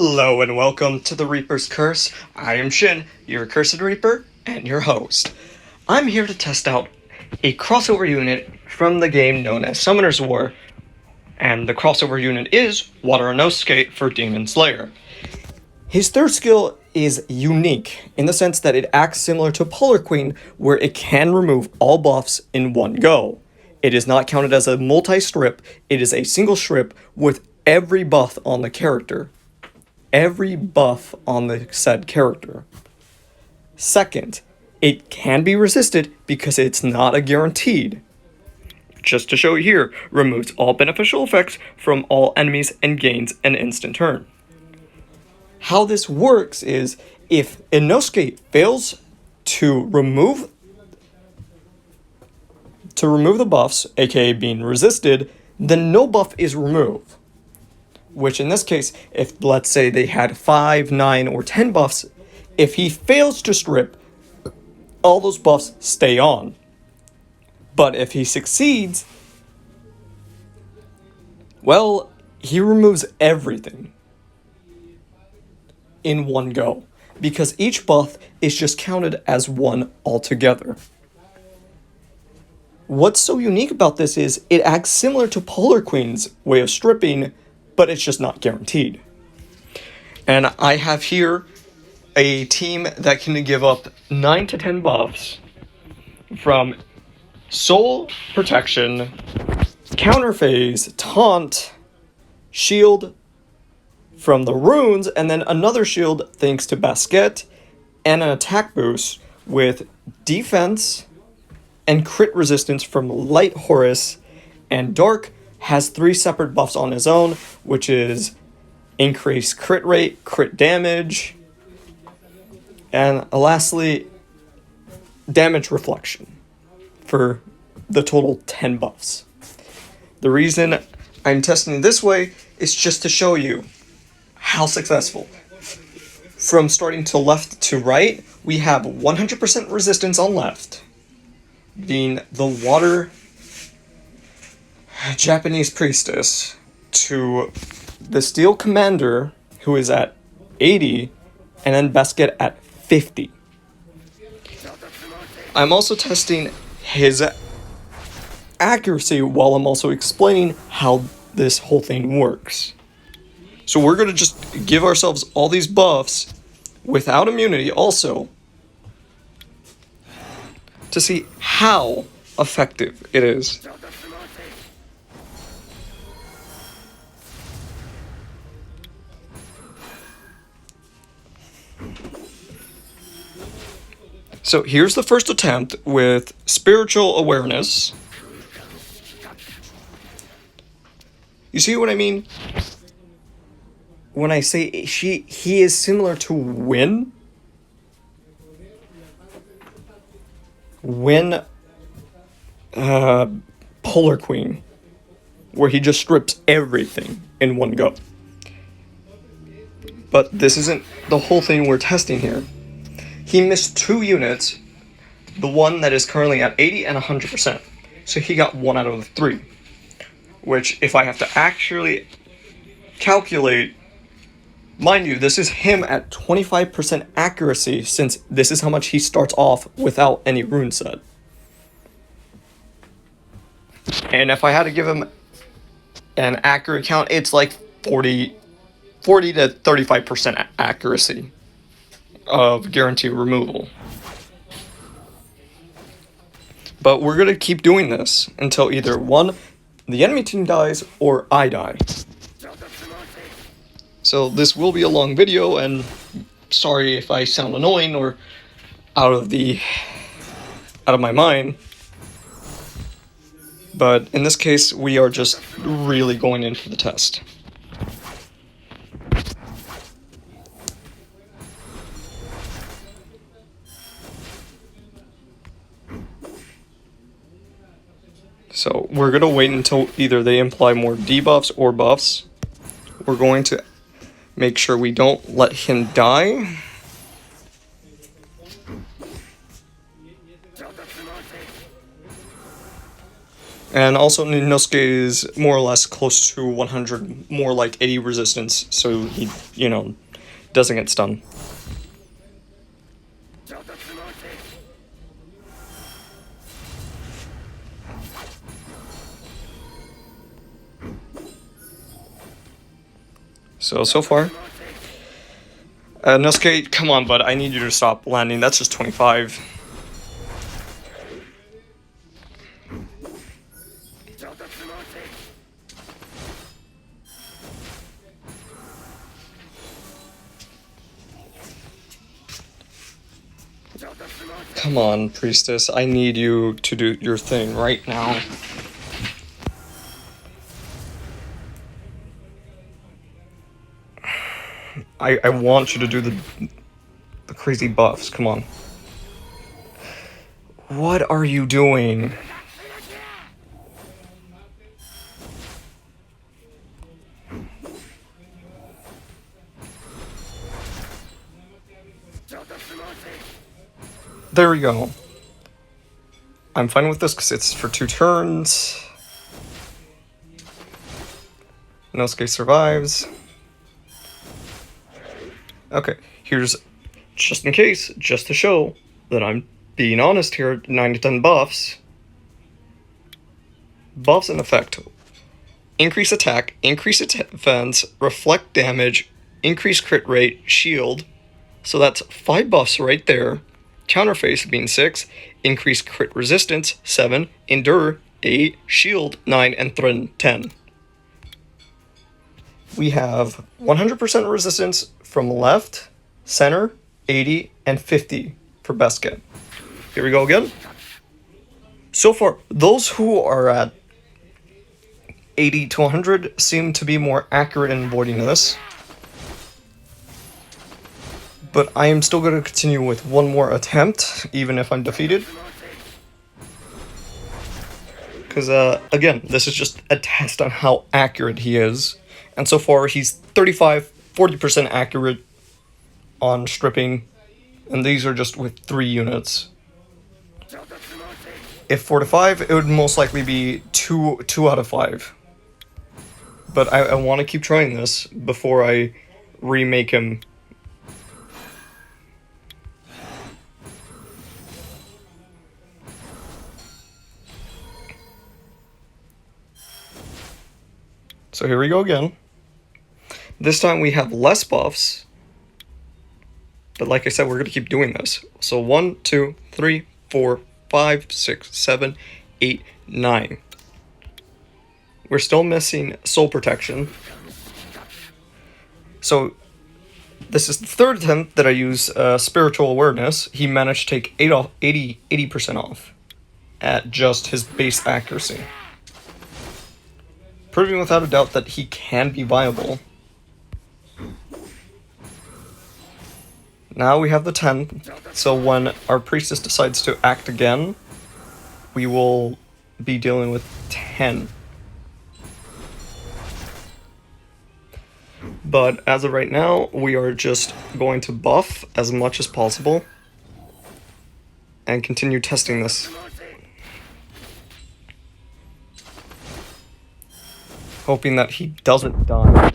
Hello and welcome to the Reaper's Curse. I am Shin, your Cursed Reaper, and your host. I'm here to test out a crossover unit from the game known as Summoner's War, and the crossover unit is Water Inosuke for Demon Slayer. His third skill is unique in the sense that it acts similar to Polar Queen, where it can remove all buffs in one go. It is not counted as a multi-strip, it is a single strip with every buff on the character. Every buff on the said character. Second, it can be resisted because it's not a guaranteed. Just to show you here, removes all beneficial effects from all enemies and gains an instant turn. How this works is, if Inosuke fails to remove the buffs, aka being resisted, then no buff is removed. Which in this case, if let's say they had 5, 9, or 10 buffs, if he fails to strip, all those buffs stay on. But if he succeeds, well, he removes everything in one go, because each buff is just counted as one altogether. What's so unique about this is it acts similar to Polar Queen's way of stripping, but it's just not guaranteed. And I have here a team that can give up 9 to 10 buffs from Soul Protection, Counter Phase, Taunt, Shield from the runes, and then another shield thanks to Basket, and an attack boost with defense and crit resistance from Light Horus, and Dark has 3 separate buffs on his own, which is increased crit rate, crit damage, and lastly, damage reflection for the total 10 buffs. The reason I'm testing it this way is just to show you how successful. From starting to left to right, we have 100% resistance on left, being the water Japanese priestess, to the steel commander, who is at 80, and then Basket at 50. I'm also testing his accuracy while I'm also explaining how this whole thing works. So we're going to just give ourselves all these buffs without immunity also to see how effective it is. So here's the first attempt with Spiritual Awareness. You see what I mean? When I say he is similar to Win Polar Queen, where he just strips everything in one go. But this isn't the whole thing we're testing here. He missed 2 units, the one that is currently at 80 and 100%. So he got 1 out of the 3. Which, if I have to actually calculate, mind you, this is him at 25% accuracy, since this is how much he starts off without any rune set. And if I had to give him an accurate count, it's like 40 to 35% accuracy of guaranteed removal. But we're going to keep doing this until either one, the enemy team dies, or I die. So this will be a long video, and sorry if I sound annoying or out of my mind. But in this case, we are just really going in for the test. So we're going to wait until either they imply more debuffs or buffs. We're going to make sure we don't let him die. And also Inosuke is more or less close to 100, more like 80 resistance, so he, doesn't get stunned. So far. Inosuke, come on, bud, I need you to stop landing, that's just 25. Come on, Priestess, I need you to do your thing right now. I want you to do the crazy buffs, come on. What are you doing? There we go. I'm fine with this because it's for 2 turns. Inosuke survives. Okay, here's, just in case, just to show that I'm being honest here, 9 to 10 buffs. Buffs in effect. Increase attack, increase defense, reflect damage, increase crit rate, shield. So that's 5 buffs right there. Counterface being 6, increase crit resistance, 7, endure, 8, shield, 9, and threaten, 10. We have 100% resistance from left, center, 80, and 50 for best get. Here we go again. So far, those who are at 80 to 100 seem to be more accurate in avoiding this. But I am still going to continue with one more attempt, even if I'm defeated. Because, again, this is just a test on how accurate he is. And so far, he's 40% accurate on stripping. And these are just with 3 units. If 4 to 5, it would most likely be 2 out of 5. But I want to keep trying this before I remake him. So here we go again. This time we have less buffs. But like I said, we're going to keep doing this. So 1, 2, 3, 4, 5, 6, 7, 8, 9. We're still missing soul protection. So this is the 3rd attempt that I use spiritual awareness. He managed to take 80% off at just his base accuracy. Proving without a doubt that he can be viable. Now we have the 10, so when our priestess decides to act again, we will be dealing with 10. But as of right now, we are just going to buff as much as possible and continue testing this. Hoping that he doesn't die.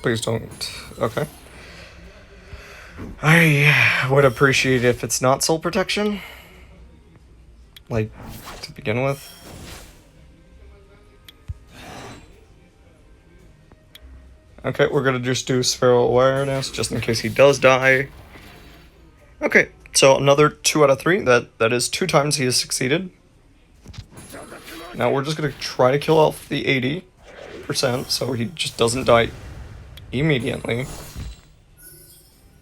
Please don't. Okay. I would appreciate it if it's not soul protection. Like, to begin with. Okay, we're gonna just do spheral awareness, just in case he does die. Okay, so another 2 out of 3. That is 2 times he has succeeded. Now we're just gonna try to kill off the 80%, so he just doesn't die immediately.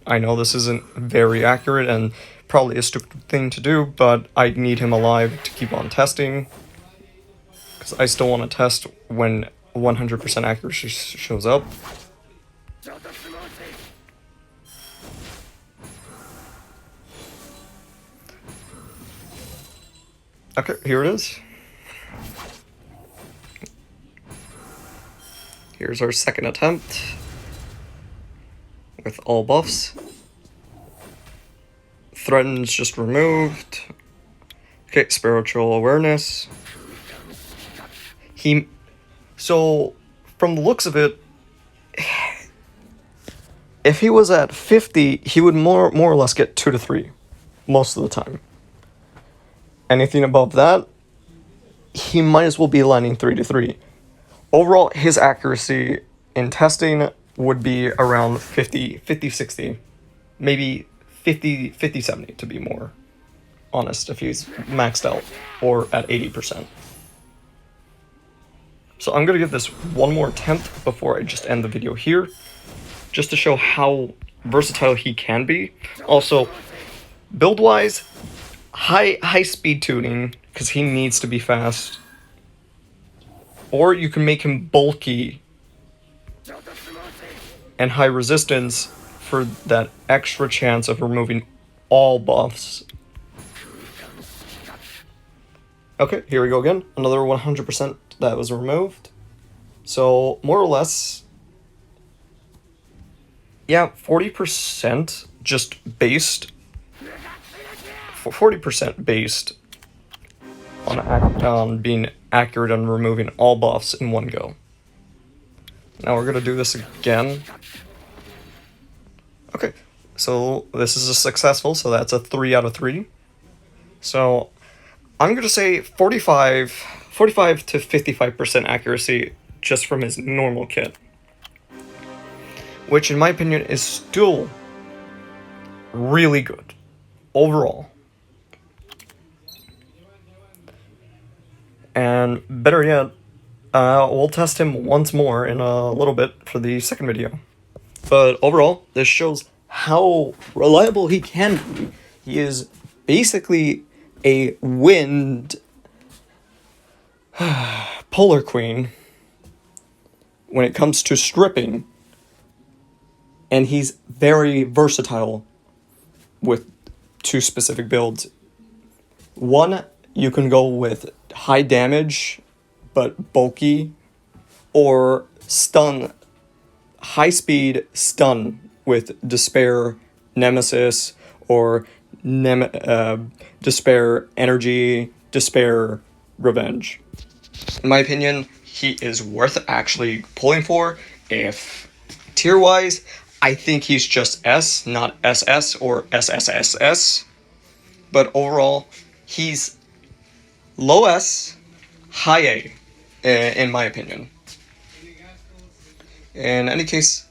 I know this isn't very accurate and probably a stupid thing to do, but I need him alive to keep on testing. Because I still want to test when 100% accuracy shows up. Okay, here it is. Here's our second attempt with all buffs. Threatens just removed. Okay, spiritual awareness. So from the looks of it, if he was at 50, he would more or less get 2 to 3 most of the time. Anything above that, he might as well be lining 3 to 3. Overall, his accuracy in testing would be around 50, 60, maybe 50, 70 to be more honest, if he's maxed out or at 80%. So I'm going to give this one more attempt before I just end the video here, just to show how versatile he can be. Also, build-wise, high speed tuning, because he needs to be fast. Or you can make him bulky and high resistance for that extra chance of removing all buffs. Okay, here we go again. Another 100% that was removed. So, more or less, yeah, 40% just based, 40% based on being accurate on removing all buffs in one go. Now we're gonna do this again. Okay, so this is a successful, so that's a 3 out of 3. So I'm gonna say 45 to 55% accuracy just from his normal kit, which in my opinion is still really good overall. And better yet, we'll test him once more in a little bit for the second video. But overall, this shows how reliable he can be. He is basically a wind polar queen when it comes to stripping, and he's very versatile with 2 specific builds. One, you can go with high damage but bulky, or stun, high speed stun with Despair Nemesis, or Despair Energy, Despair Revenge. In my opinion, he is worth actually pulling for. If tier-wise, I think he's just S, not SS or SSSS. But overall, he's low S, high A, in my opinion. In any case,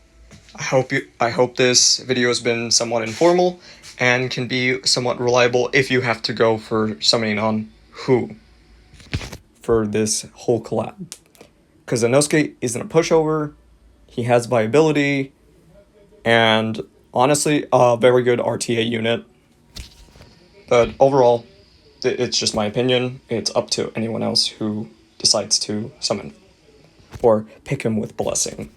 I hope this video has been somewhat informal and can be somewhat reliable if you have to go for summoning on Who for this whole collab. Because Inosuke isn't a pushover, he has viability, and honestly, a very good RTA unit. But overall, it's just my opinion. It's up to anyone else who decides to summon or pick him with Blessing.